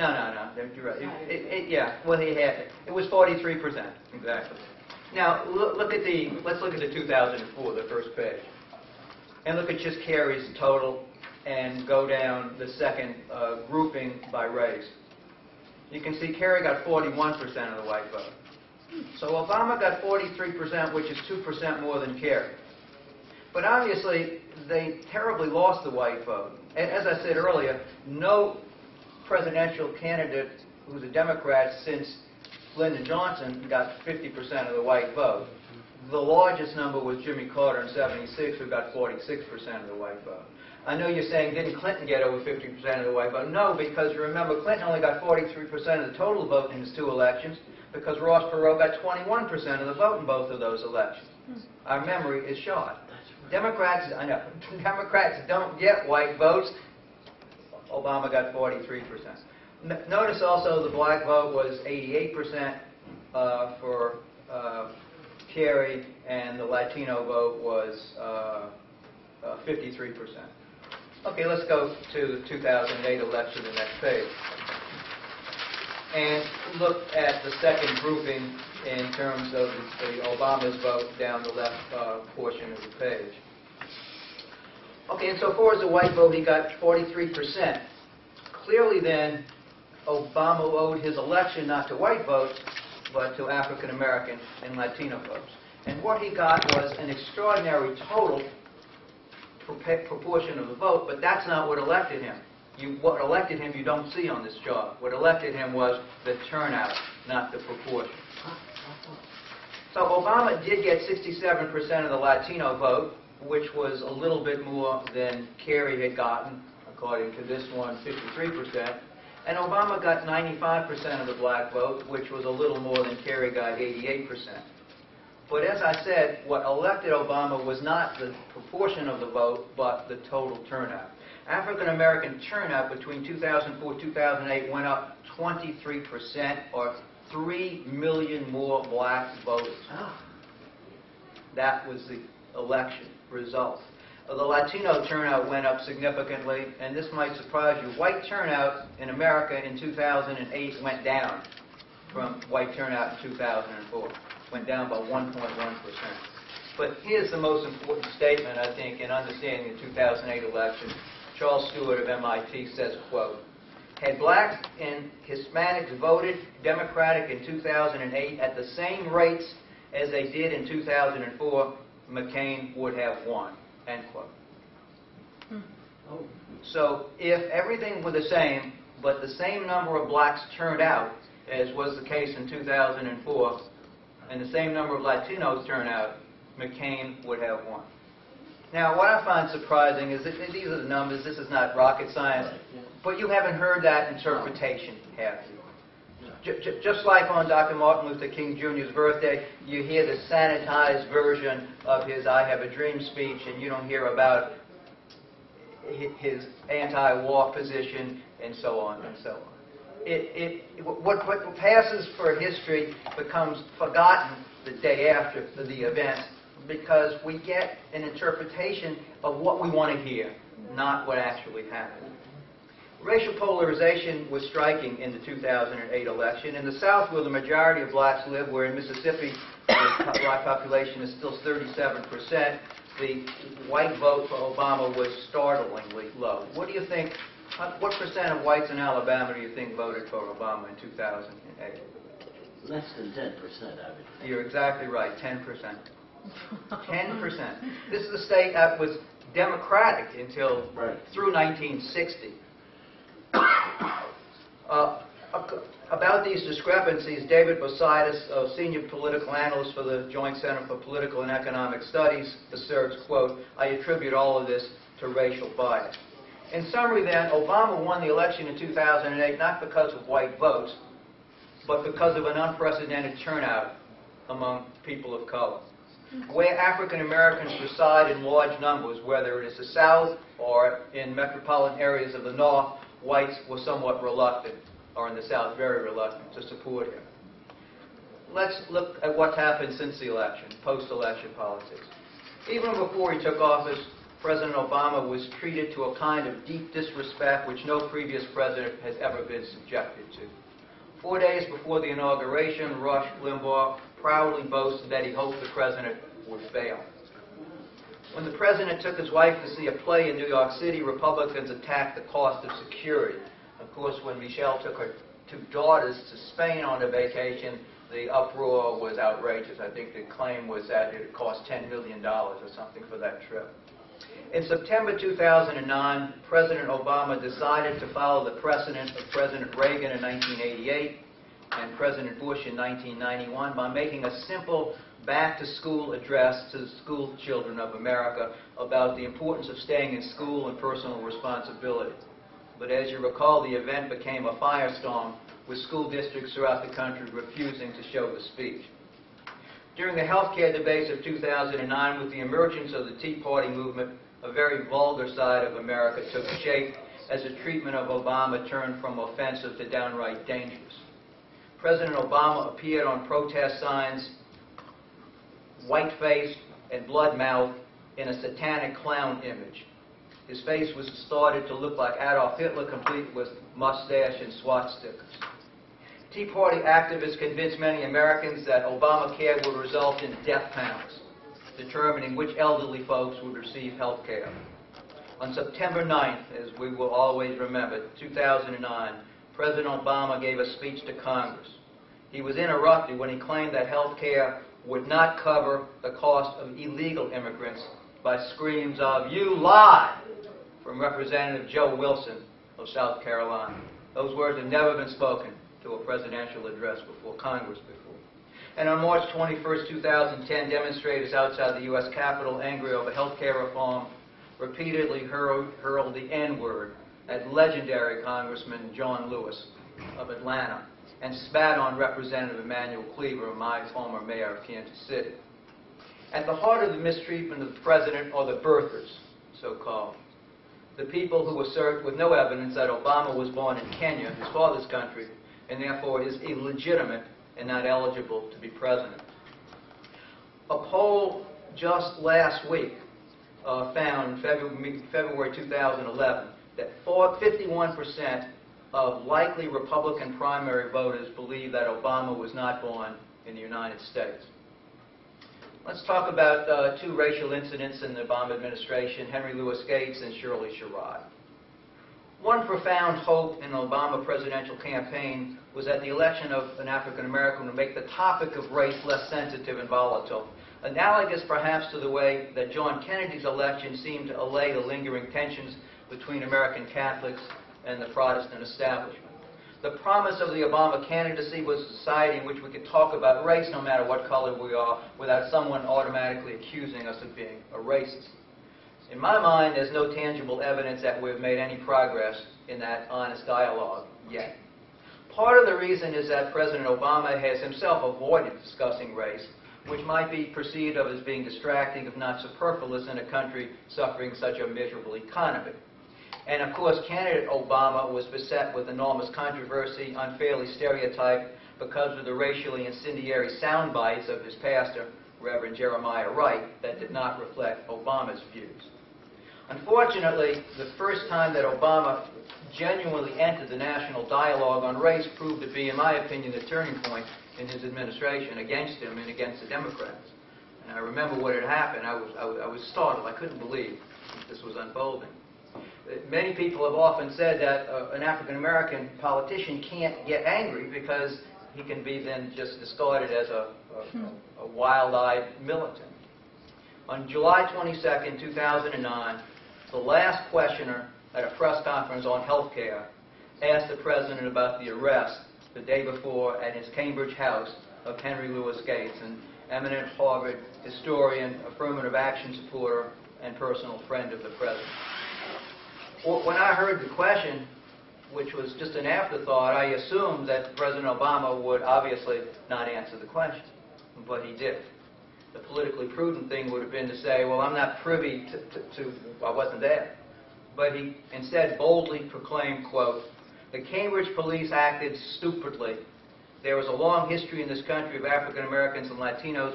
No, you're right. Yeah, well, he had it was 43%, exactly. Now, let's look at the 2004, the first page. And look at just Kerry's total and go down the second grouping by race. You can see Kerry got 41% of the white vote. So Obama got 43%, which is 2% more than Kerry. But obviously, they terribly lost the white vote. As I said earlier, no presidential candidate who's a Democrat since Lyndon Johnson got 50% of the white vote. The largest number was Jimmy Carter in '76, who got 46% of the white vote. I know you're saying, didn't Clinton get over 50% of the white vote? No, because you remember, Clinton only got 43% of the total vote in his two elections, because Ross Perot got 21% of the vote in both of those elections. Our memory is short. Democrats, I know, Democrats don't get white votes. Obama got 43%. Notice also the black vote was 88% for Kerry, and the Latino vote was 53%. Okay, let's go to the 2008 election, the next page, and look at the second grouping in terms of the Obama's vote down the left portion of the page. Okay, and so far as the white vote, he got 43%. Clearly then, Obama owed his election not to white votes, but to African American and Latino votes. And what he got was an extraordinary total proportion of the vote, but that's not what elected him. What elected him you don't see on this chart. What elected him was the turnout, not the proportion. So Obama did get 67% of the Latino vote, which was a little bit more than Kerry had gotten, according to this one, 53%. And Obama got 95% of the black vote, which was a little more than Kerry got 88%. But as I said, what elected Obama was not the proportion of the vote, but the total turnout. African American turnout between 2004 and 2008 went up 23%, or 3 million more black voters. That was the election result. The Latino turnout went up significantly, and this might surprise you. White turnout in America in 2008 went down from white turnout in 2004. Went down by 1.1%. But here's the most important statement, I think, in understanding the 2008 election. Charles Stewart of MIT says, quote, "Had blacks and Hispanics voted Democratic in 2008 at the same rates as they did in 2004, McCain would have won." End quote. So if everything were the same, but the same number of blacks turned out, as was the case in 2004, and the same number of Latinos turned out, McCain would have won. Now, what I find surprising is that these are the numbers. This is not rocket science. But you haven't heard that interpretation, have you? Just like on Dr. Martin Luther King Jr.'s birthday, you hear the sanitized version of his I Have a Dream speech, and you don't hear about his anti-war position, and so on and so on. What passes for history becomes forgotten the day after the event, because we get an interpretation of what we want to hear, not what actually happened. Racial polarization was striking in the 2008 election. In the South, where the majority of blacks live, where in Mississippi the black population is still 37%, the white vote for Obama was startlingly low. What do you think? What percent of whites in Alabama do you think voted for Obama in 2008? Less than 10%, I would think. You're exactly right, 10%. 10%. This is a state that was Democratic until through 1960. About these discrepancies, David Bositis, a senior political analyst for the Joint Center for Political and Economic Studies, asserts, quote, "I attribute all of this to racial bias." In summary then, Obama won the election in 2008 not because of white votes, but because of an unprecedented turnout among people of color. Where African Americans reside in large numbers, whether it is the South or in metropolitan areas of the North, whites were somewhat reluctant, or in the South very reluctant, to support him. Let's look at what's happened since the election, post-election politics. Even before he took office, President Obama was treated to a kind of deep disrespect which no previous president has ever been subjected to. 4 days before the inauguration, Rush Limbaugh proudly boasted that he hoped the president would fail. When the president took his wife to see a play in New York City, Republicans attacked the cost of security. Of course, when Michelle took her 2 daughters to Spain on a vacation, the uproar was outrageous. I think the claim was that it cost $10 million or something for that trip. In September 2009, President Obama decided to follow the precedent of President Reagan in 1988 and President Bush in 1991 by making a simple back-to-school address to the school children of America about the importance of staying in school and personal responsibility. But as you recall, the event became a firestorm, with school districts throughout the country refusing to show the speech. During the health care debates of 2009, with the emergence of the Tea Party movement, a very vulgar side of America took shape as the treatment of Obama turned from offensive to downright dangerous. President Obama appeared on protest signs, white-faced and blood-mouthed, in a satanic clown image. His face was started to look like Adolf Hitler, complete with mustache and swastikas. Tea Party activists convinced many Americans that Obamacare would result in death panels, determining which elderly folks would receive health care. On September 9th, as we will always remember, 2009, President Obama gave a speech to Congress. He was interrupted when he claimed that health care would not cover the cost of illegal immigrants by screams of "You lie!" from Representative Joe Wilson of South Carolina. Those words have never been spoken to a presidential address before Congress before. And on March 21st, 2010, demonstrators outside the U.S. Capitol, angry over health care reform, repeatedly hurled the N-word at legendary Congressman John Lewis of Atlanta and spat on Representative Emanuel Cleaver, my former mayor of Kansas City. At the heart of the mistreatment of the president are the birthers, so-called. The people who assert with no evidence that Obama was born in Kenya, his father's country, and therefore is illegitimate and not eligible to be president. A poll just last week found in February 2011 that 51% of likely Republican primary voters believe that Obama was not born in the United States. Let's talk about 2 racial incidents in the Obama administration, Henry Louis Gates and Shirley Sherrod. One profound hope in the Obama presidential campaign was that the election of an African American would make the topic of race less sensitive and volatile, analogous perhaps to the way that John Kennedy's election seemed to allay the lingering tensions between American Catholics and the Protestant establishment. The promise of the Obama candidacy was a society in which we could talk about race no matter what color we are without someone automatically accusing us of being a racist. In my mind, there's no tangible evidence that we've made any progress in that honest dialogue yet. Part of the reason is that President Obama has himself avoided discussing race, which might be perceived of as being distracting, if not superfluous, in a country suffering such a miserable economy. And of course, candidate Obama was beset with enormous controversy, unfairly stereotyped because of the racially incendiary sound bites of his pastor, Reverend Jeremiah Wright, that did not reflect Obama's views. Unfortunately, the first time that Obama genuinely entered the national dialogue on race proved to be, in my opinion, the turning point in his administration against him and against the Democrats. And I remember what had happened. I was startled. I couldn't believe this was unfolding. Many people have often said that an African-American politician can't get angry because he can be then just discarded as a wild-eyed militant. On July 22nd, 2009, the last questioner at a press conference on health care asked the president about the arrest the day before at his Cambridge house of Henry Louis Gates, an eminent Harvard historian, affirmative action supporter, and personal friend of the president. When I heard the question, which was just an afterthought, I assumed that President Obama would obviously not answer the question, but he did. The politically prudent thing would have been to say, well, I'm not privy to I wasn't there. But he instead boldly proclaimed, quote, "The Cambridge police acted stupidly. There was a long history in this country of African Americans and Latinos